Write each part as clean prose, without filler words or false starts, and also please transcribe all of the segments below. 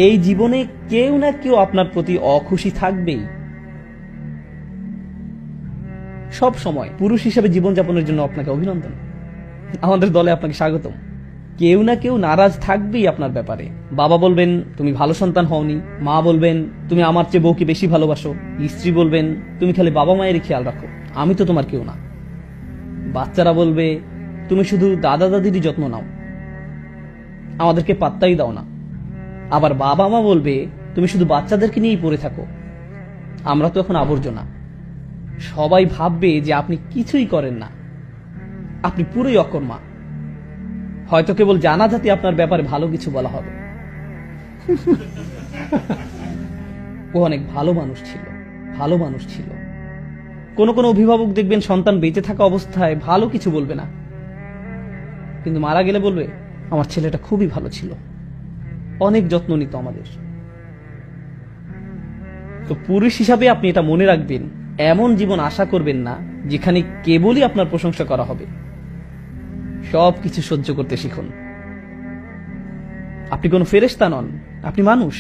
এই জীবনে কেউ না কেউ আপনার প্রতি অখুশি থাকবেই। সব সময় পুরুষ হিসেবে জীবনযাপনের জন্য আপনাকে অভিনন্দন, আমাদের দলে আপনাকে স্বাগতম। কেউ না কেউ নারাজ থাকবেই আপনার ব্যাপারে। বাবা বলবেন তুমি ভালো সন্তান হওনি, মা বলবেন তুমি আমার চেয়ে বউকে বেশি ভালোবাসো, স্ত্রী বলবেন তুমি খালি বাবা মায়েরই খেয়াল রাখো, আমি তো তোমার কেউ না। বাচ্চারা বলবে তুমি শুধু দাদা দাদিরই যত্ন নাও, আমাদেরকে পাত্তাই দাও না। আবার বাবা মা বলবে তুমি শুধু বাচ্চাদেরকে নিয়েই পড়ে থাকো, আমরা তো এখন আবর্জনা। সবাই ভাববে যে আপনি কিছুই করেন না, আপনি পুরোই অকর্মা। হয়তো কেবল জানা জাতি আপনার ব্যাপারে ভালো কিছু বলা হবে। ও অনেক ভালো মানুষ ছিল, ভালো মানুষ ছিল। কোন কোন অভিভাবক দেখবেন সন্তান বেঁচে থাকা অবস্থায় ভালো কিছু বলবে না, কিন্তু মারা গেলে বলবে আমার ছেলেটা খুবই ভালো ছিল, অনেক যত্ন নিত আমাদের। তো পুরুষ হিসাবে আপনি এটা মনে রাখবেন, এমন জীবন আশা করবেন না যেখানে কেবলই আপনার প্রশংসা করা হবে। সবকিছু সহ্য করতে শিখুন। আপনি কোনো ফেরেশতা নন, আপনি মানুষ।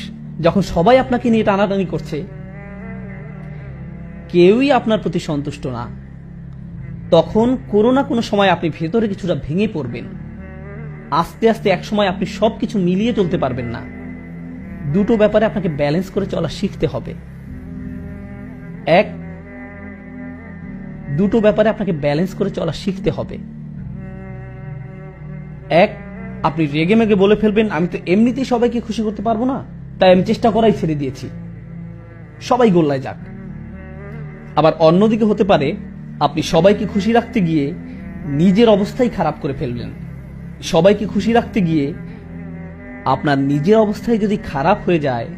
যখন সবাই আপনাকে নিয়ে টানাটানি করছে, কেউই আপনার প্রতি সন্তুষ্ট না, তখন কোনো না কোনো সময় আপনি ভেতরে কিছুটা ভেঙে পড়বেন। আস্তে আস্তে এক সময় আপনি সবকিছু মিলিয়ে চলতে পারবেন না। দুটো ব্যাপারে আপনাকে ব্যালেন্স করে চলা শিখতে হবে। দুটো ব্যাপারে আপনাকে ব্যালেন্স করে চলা শিখতে হবে। এক, আপনি রেগে মেগে বলে ফেলবেন আমি তো এমনিতেই সবাইকে খুশি করতে পারবো না, তাই আমি চেষ্টা করাই ছেড়ে দিয়েছি, সবাই গোল্লায় যাক। আবার অন্যদিকে হতে পারে আপনি সবাইকে খুশি রাখতে গিয়ে নিজের অবস্থাই খারাপ করে ফেললেন। সবাইকে খুশি রাখতে গিয়ে আপনার নিজের অবস্থায় যদি খারাপ হয়ে যায়,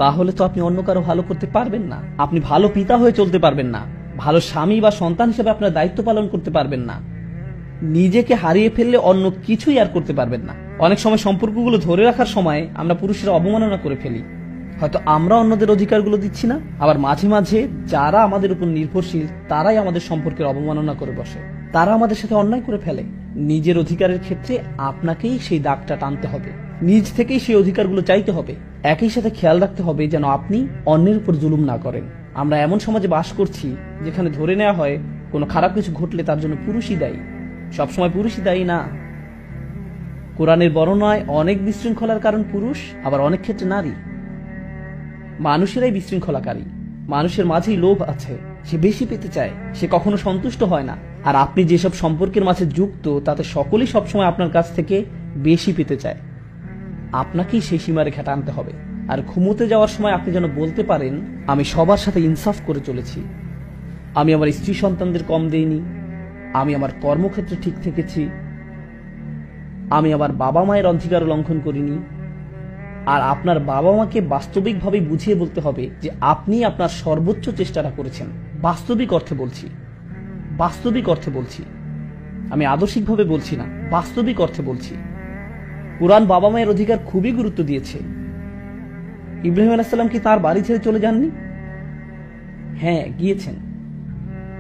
তাহলে তো আপনি অন্য কারো ভালো করতে পারবেন না। আপনি ভালো পিতা হয়ে চলতে পারবেন না, ভালো স্বামী বা সন্তান হিসেবে আপনার দায়িত্ব পালন করতে পারবেন না। নিজেকে হারিয়ে ফেললে অন্য কিছুই আর করতে পারবেন না। অনেক সময় সম্পর্কগুলো ধরে রাখার সময় আমরা পুরুষেরা অবমাননা করে ফেলি, হয়তো আমরা অন্যদের অধিকারগুলো দিচ্ছি না। আবার মাঝে মাঝে যারা আমাদের উপর নির্ভরশীল তারাই আমাদের সম্পর্কের অবমাননা করে বসে, তারা আমাদের সাথে অন্যায় করে ফেলে। নিজের অধিকারের ক্ষেত্রে আপনাকেই সেই দাগটা টানতে হবে, নিজ থেকেই সেই অধিকারগুলো চাইতে হবে। একই সাথে খেয়াল রাখতে হবে যেন আপনি অন্যের উপর জুলুম না করেন। আমরা এমন সমাজে বাস করছি যেখানে ধরে নেওয়া হয় কোনো খারাপ কিছু ঘটলে তার জন্য পুরুষই দায়ী। সবসময় পুরুষই দায়ী না। কোরআনের বর্ণনায় অনেক বিশৃঙ্খলার কারণ পুরুষ, আবার অনেক ক্ষেত্রে নারী। মানুষেরাই বিশৃঙ্খলাকারী। মানুষের মাঝেই লোভ আছে, সে বেশি পেতে চায়, সে কখনো সন্তুষ্ট হয় না। আর আপনি যেসব সম্পর্কের মাঝে যুক্ত তাতে সকলেই সবসময় আপনার কাছ থেকে বেশি পেতে চায়। আপনাকেই সেই সীমারেখা টানতে হবে। আর ঘুমোতে যাওয়ার সময় আপনি যেন বলতে পারেন আমি সবার সাথে ইনসাফ করে চলেছি, আমি আমার স্ত্রী সন্তানদের কম দেইনি, আমি আমার কর্মক্ষেত্রে ঠিক থেকেছি, আমি আমার বাবা মায়ের অধিকার লঙ্ঘন করিনি। আর আপনার বাবা মাকে বাস্তবিকভাবে বুঝিয়ে বলতে হবে যে আপনি আপনার সর্বোচ্চ চেষ্টাটা করেছেন। বাস্তবিক অর্থে বলছি, বাস্তবিক অর্থে বলছি, আমি আদর্শিকভাবে বলছি না, বাস্তবিক অর্থে বলছি। কুরআন বাবা মায়ের অধিকার খুবই গুরুত্ব দিয়েছে। ইব্রাহিম আলাইহিস সালাম কি তার বাড়ি ছেড়ে চলে যাননি? হ্যাঁ, গিয়েছেন।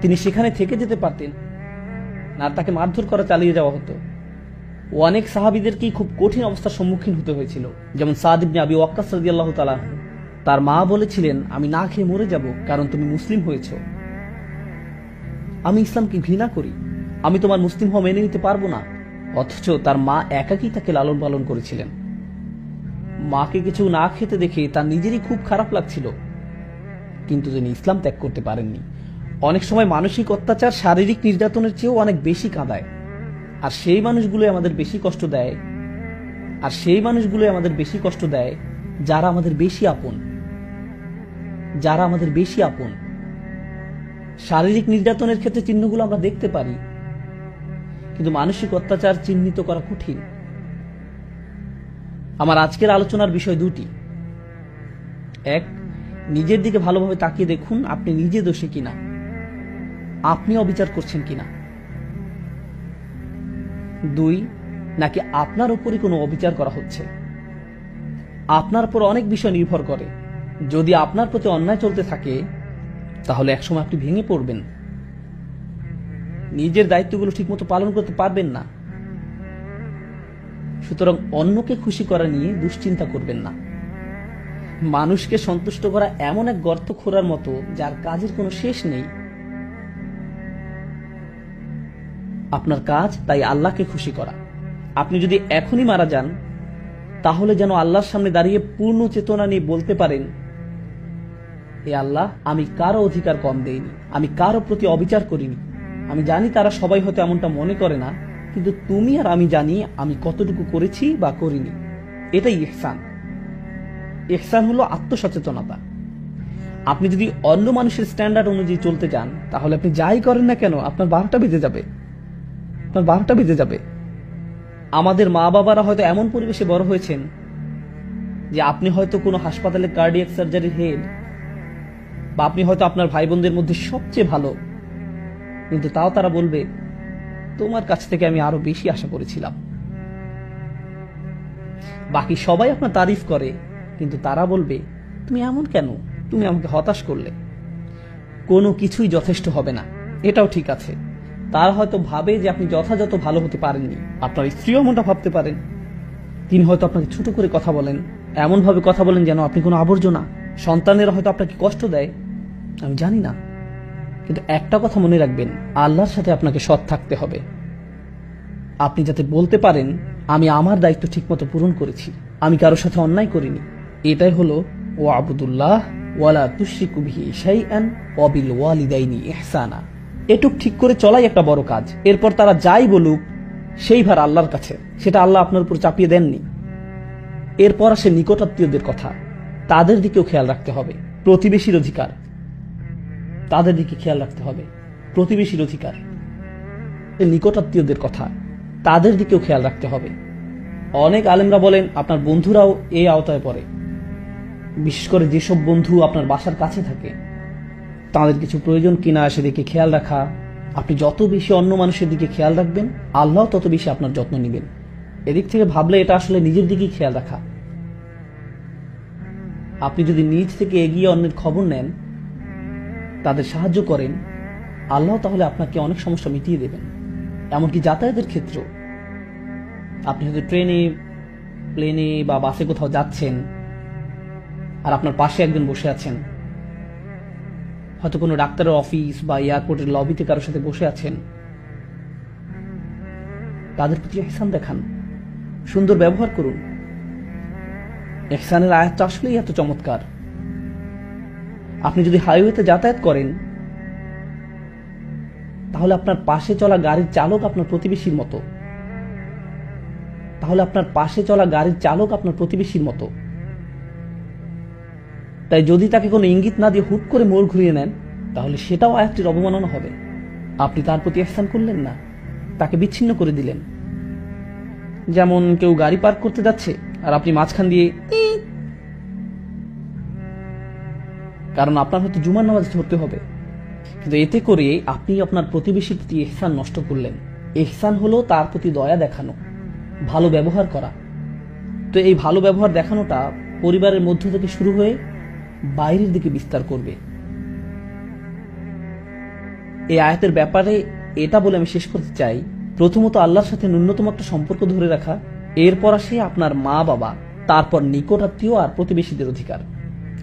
তিনি সেখানে থেকে যেতে পারতেন, না তাকে মারধর করা চালিয়ে যাওয়া হতো। অনেক সাহাবীদেরকেই খুব কঠিন অবস্থার সম্মুখীন হতে হয়েছিল, যেমন সাদ ইবনে আবি ওয়াক্কাস রাদিয়াল্লাহু তাআলা। তার মা বলেছিলেন আমি না খেয়ে মরে যাব কারণ তুমি মুসলিম হয়েছো। আমি ইসলামকে ঘৃণা করি, আমি তোমার মুসলিম হওয়া মেনে নিতে পারবো না। অথচ তার মা একাকী তাকে লালন পালন করেছিলেন। মাকে কিছু না খেতে দেখে তার নিজেরই খুব খারাপ লাগছিল, কিন্তু তিনি ইসলাম ত্যাগ করতে পারেননি। অনেক সময় মানসিক অত্যাচার শারীরিক নির্যাতনের চেয়েও অনেক বেশি কাঁদায়। আর সেই মানুষগুলো আমাদের বেশি কষ্ট দেয়, আর সেই মানুষগুলো আমাদের বেশি কষ্ট দেয় যারা আমাদের বেশি আপন, যারা আমাদের বেশি আপন। শারীরিক নির্যাতনের ক্ষেত্রে চিহ্নগুলো আমরা দেখতে পারি, কিন্তু মানসিক অত্যাচার চিহ্নিত করা কঠিন। আমার আজকের আলোচনার বিষয় দুটি। এক, নিজের দিকে ভালোভাবে তাকিয়ে দেখুন আপনি নিজে দোষী কিনা, আপনি অবিচার করছেন কিনা। দুই, নাকি আপনার উপরই কোনো অবিচার করা হচ্ছে। আপনার উপর অনেক বিষয় নির্ভর করে। যদি আপনার প্রতি অন্যায় চলতে থাকে তাহলে একসময় আপনি ভেঙে পড়বেন, নিজের দায়িত্বগুলো ঠিকমতো পালন করতে পারবেন না। সুতরাং অন্যকে খুশি করা নিয়ে দুশ্চিন্তা করবেন না। মানুষকে সন্তুষ্ট করা এমন এক গর্ত খোঁড়ার মতো যার কাজের কোনো শেষ নেই। আপনার কাজ তাই আল্লাহকে খুশি করা। আপনি যদি এখনই মারা যান, তাহলে যেন আল্লাহর সামনে দাঁড়িয়ে পূর্ণ চেতনা নিয়ে বলতে পারেন, এ আল্লাহ, আমি কারো অধিকার কম দেইনি, আমি কারো প্রতি অবিচার করিনি। আমি জানি তারা সবাই হয়তো এমনটা মনে করে না, কিন্তু তুমি আর আমি জানি আমি কতটুকু করেছি বা করিনি। এটাই ইহসান। ইহসান হলো আত্মসচেতনতা। আপনি যদি অন্য মানুষের স্ট্যান্ডার্ড অনুযায়ী চলতে চান, তাহলে আপনি যাই করেন না কেন আপনার 12টা বেজে যাবে, আপনার 12টা বেজে যাবে। আমাদের মা বাবারা হয়তো এমন পরিবেশে বড় হয়েছেন যে আপনি হয়তো কোনো হাসপাতালে কার্ডিয়াক সার্জারির হেড, বা আপনি হয়তো আপনার ভাই বোনদের মধ্যে সবচেয়ে ভালো, কিন্তু তাও তারা বলবে, তোমার কাছ থেকে আমি আরো বেশি আশা করেছিলাম। বাকি সবাই আপনার তারিফ করে, কিন্তু তারা বলবে, তুমি এমন কেন, তুমি আমাকে হতাশ করলে। কোনো কিছুই যথেষ্ট হবে না, এটাও ঠিক আছে। তারা হয়তো ভাবে যে আপনি যথাযথ ভালো হতে পারেননি। আপনার স্ত্রীও এমনটা ভাবতে পারেন। তিনি হয়তো আপনাকে ছোট করে কথা বলেন, এমন ভাবে কথা বলেন যেন আপনি কোনো আবর্জনা। সন্তানেরা হয়তো আপনাকে কষ্ট দেয়, আমি জানি না, কিন্তু একটা কথা মনে রাখবেন, আল্লাহর সাথে আপনাকে সৎ থাকতে হবে। আপনি যাতে বলতে পারেন, আমি আমার দায়িত্ব ঠিকমতো পূরণ করেছি, আমি কারোর সাথে অন্যায় করিনি। এটাই হলো ও আবুদুল্লাহ ওয়ালা তুশরিকু বিহি শাইআন ওয়া বিল ওয়ালিদাইনি ইহসানা। এটুক ঠিক করে চলাই একটা বড় কাজ। এরপর তারা যাই বলুক, সেই ভার আল্লাহর কাছে, সেটা আল্লাহ আপনার উপর চাপিয়ে দেননি। এরপর আসে নিকটাত্মীয়দের কথা, তাদের দিকেও খেয়াল রাখতে হবে। প্রতিবেশীর অধিকার, তাদের দিকে খেয়াল রাখতে হবে। প্রতিবেশীর অধিকার, নিকটাত্মীয়দের কথা, তাদের দিকেও খেয়াল রাখতে হবে। অনেক আলেমরা বলেন আপনার বন্ধুরাও এই আওতায় পড়ে। বিশেষ করে যেসব বন্ধু আপনার বাসার কাছে থাকে, তাদের কিছু প্রয়োজন কিনা সেদিকে খেয়াল রাখা। আপনি যত বেশি অন্য মানুষের দিকে খেয়াল রাখবেন, আল্লাহ তত বেশি আপনার যত্ন নেবেন। এদিক থেকে ভাবলে এটা আসলে নিজের দিকেই খেয়াল রাখা। আপনি যদি নিজ থেকে এগিয়ে অন্যের খবর নেন, তাদের সাহায্য করেন, আল্লাহ তাহলে আপনাকে অনেক সমস্যা মিটিয়ে দেবেন। এমনকি যাতায়াতের ক্ষেত্র, আপনি হয়তো ট্রেনে, প্লেনে বা বাসে কোথাও যাচ্ছেন, আর আপনার পাশে একজন বসে আছেন, হয়তো কোনো ডাক্তারের অফিস বা এয়ারপোর্টের লবিতে কারোর সাথে বসে আছেন, তাদের প্রতি ইহসান দেখান, সুন্দর ব্যবহার করুন। ইহসানের আয়াতটা আসলেই এত চমৎকার। আপনি যদি হাইওয়েতে যাতায়াত করেন, তাহলে আপনার পাশে চলা গাড়ির চালক আপনার প্রতিবেশীর মতো, তাহলে আপনার পাশে চলা গাড়ির চালক আপনার প্রতিবেশীর মতো। তাই যদি তাকে কোনো ইঙ্গিত না দিয়ে হুট করে মোড় ঘুরিয়ে নেন, তাহলে সেটাও আয়াতটির অবমাননা হবে। আপনি তার প্রতি ইহসান করলেন না, তাকে বিচ্ছিন্ন করে দিলেন। যেমন কেউ গাড়ি পার্ক করতে যাচ্ছে আর আপনি মাঝখান দিয়ে, কারণ আপনার হয়তো জুমার নামাজ ধরতে হবে, কিন্তু এতে করে আপনি আপনার প্রতিবেশীর প্রতি ইহসান নষ্ট করলেন। ইহসান হলো তার প্রতি দয়া দেখানো, ভালো ব্যবহার করা। তো এই ভালো ব্যবহার দেখানোটা পরিবারের মধ্য থেকে শুরু হয়ে বাইরের দিকে বিস্তার করবে। এই আয়াতের ব্যাপারে এটা বলে আমি শেষ করতে চাই, প্রথমত আল্লাহর সাথে ন্যূনতম একটা সম্পর্ক ধরে রাখা, এরপর আসে আপনার মা বাবা, তারপর নিকটাত্মীয় আর প্রতিবেশীদের অধিকার।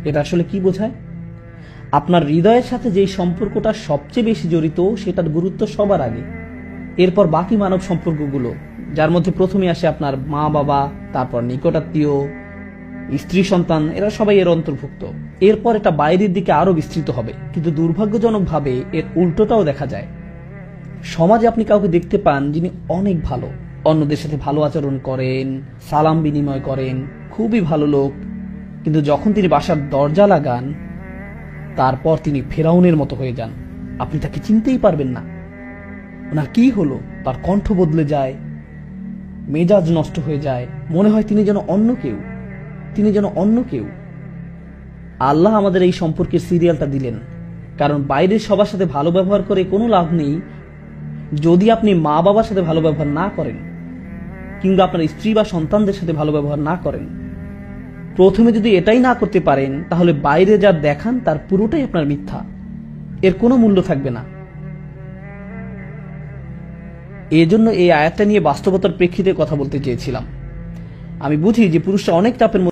এটা আসলে কি বোঝায়? আপনার হৃদয়ের সাথে যেই সম্পর্কটা সবচেয়ে বেশি জড়িত, সেটার গুরুত্ব সবার আগে, এরপর বাকি মানব সম্পর্কগুলো, যার মধ্যে প্রথমে আসে আপনার মা বাবা, তারপর নিকটাত্মীয়, স্ত্রী সন্তান, এরা সবাই এর অন্তর্ভুক্ত। এরপর এটা বাইরের দিকে আরো বিস্তৃত হবে। কিন্তু দুর্ভাগ্যজনকভাবে এর উল্টোটাও দেখা যায়। সমাজে আপনি কাউকে দেখতে পান যিনি অনেক ভালো, অন্যদের সাথে ভালো আচরণ করেন, সালাম বিনিময় করেন, খুবই ভালো লোক, কিন্তু যখন তিনি বাসার দরজা লাগান, তারপর তিনি ফেরাউনের মতো হয়ে যান। আপনি তাকে চিনতেই পারবেন না। ওনার কি হলো? তার কণ্ঠ বদলে যায়, মেজাজ নষ্ট হয়ে যায়, মনে হয় তিনি যেন অন্য কেউ, তিনি যেন অন্য কেউ। আল্লাহ আমাদের এই সম্পর্কের সিরিয়ালটা দিলেন, কারণ বাইরের সবার সাথে ভালো ব্যবহার করে কোনো লাভ নেই যদি আপনি মা বাবার সাথে ভালো ব্যবহার না করেন, কিংবা আপনার স্ত্রী বা সন্তানদের সাথে ভালো ব্যবহার না করেন। প্রথমে যদি এটাই না করতে পারেন, তাহলে বাইরে যা দেখান তার পুরোটাই আপনার মিথ্যা, এর কোনো মূল্য থাকবে না। এজন্য এই আয়াতটা নিয়ে বাস্তবতার প্রেক্ষিতে কথা বলতে চেয়েছিলাম। আমি বুঝি যে পুরুষরা অনেক চাপের মধ্যে